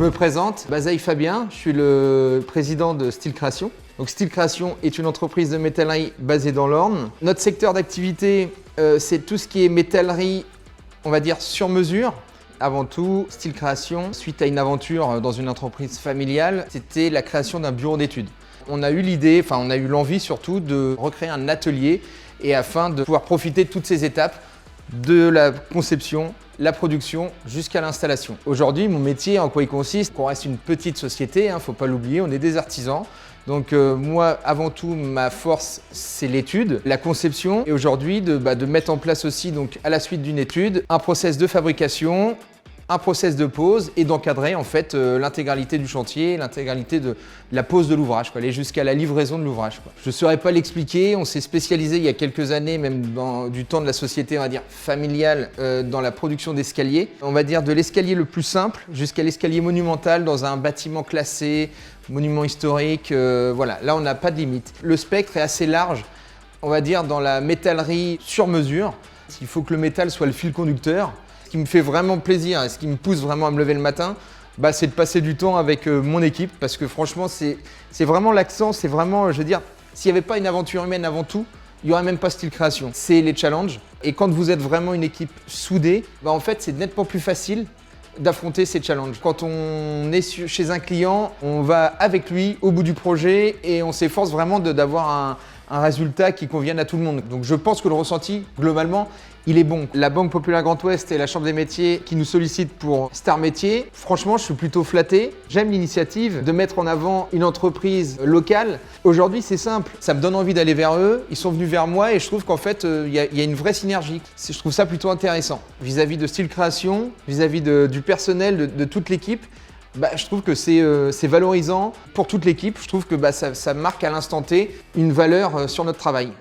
me présente, Bazaï Fabien, je suis le président de Style Création. Donc Style Création est une entreprise de métallerie basée dans l'Orne. Notre secteur d'activité, c'est tout ce qui est métallerie, on va dire sur mesure. Avant tout, Style Création, suite à une aventure dans une entreprise familiale, c'était la création d'un bureau d'études. On a eu l'idée, on a eu l'envie surtout de recréer un atelier et afin de pouvoir profiter de toutes ces étapes de la conception, la production jusqu'à l'installation. Aujourd'hui, mon métier, en quoi il consiste? On reste une petite société, faut pas l'oublier, on est des artisans. Donc moi, avant tout, ma force, c'est l'étude, la conception et aujourd'hui de mettre en place aussi, donc, à la suite d'une étude, un process de fabrication, un process de pose et d'encadrer en fait l'intégralité du chantier, l'intégralité de la pose de l'ouvrage, aller jusqu'à la livraison de l'ouvrage. Je ne saurais pas l'expliquer, on s'est spécialisé il y a quelques années, même du temps de la société, on va dire familiale, dans la production d'escaliers. On va dire de l'escalier le plus simple jusqu'à l'escalier monumental dans un bâtiment classé, monument historique, voilà, là on n'a pas de limite. Le spectre est assez large, on va dire dans la métallerie sur mesure. Il faut que le métal soit le fil conducteur. Ce qui me fait vraiment plaisir et ce qui me pousse vraiment à me lever le matin, c'est de passer du temps avec mon équipe parce que franchement, c'est vraiment l'accent, c'est vraiment, je veux dire, s'il n'y avait pas une aventure humaine avant tout, il n'y aurait même pas Style Création. C'est les challenges et quand vous êtes vraiment une équipe soudée, en fait, c'est nettement plus facile d'affronter ces challenges. Quand on est chez un client, on va avec lui au bout du projet et on s'efforce vraiment d'avoir un résultat qui convienne à tout le monde. Donc je pense que le ressenti, globalement, il est bon. La Banque Populaire Grand Ouest et la Chambre des métiers qui nous sollicitent pour Star Métier, franchement, je suis plutôt flatté. J'aime l'initiative de mettre en avant une entreprise locale. Aujourd'hui, c'est simple, ça me donne envie d'aller vers eux. Ils sont venus vers moi et je trouve qu'en fait, il y a une vraie synergie. Je trouve ça plutôt intéressant. Vis-à-vis de Style Création, vis-à-vis du personnel, de toute l'équipe, je trouve que c'est valorisant pour toute l'équipe. Je trouve que ça marque à l'instant T une valeur sur notre travail.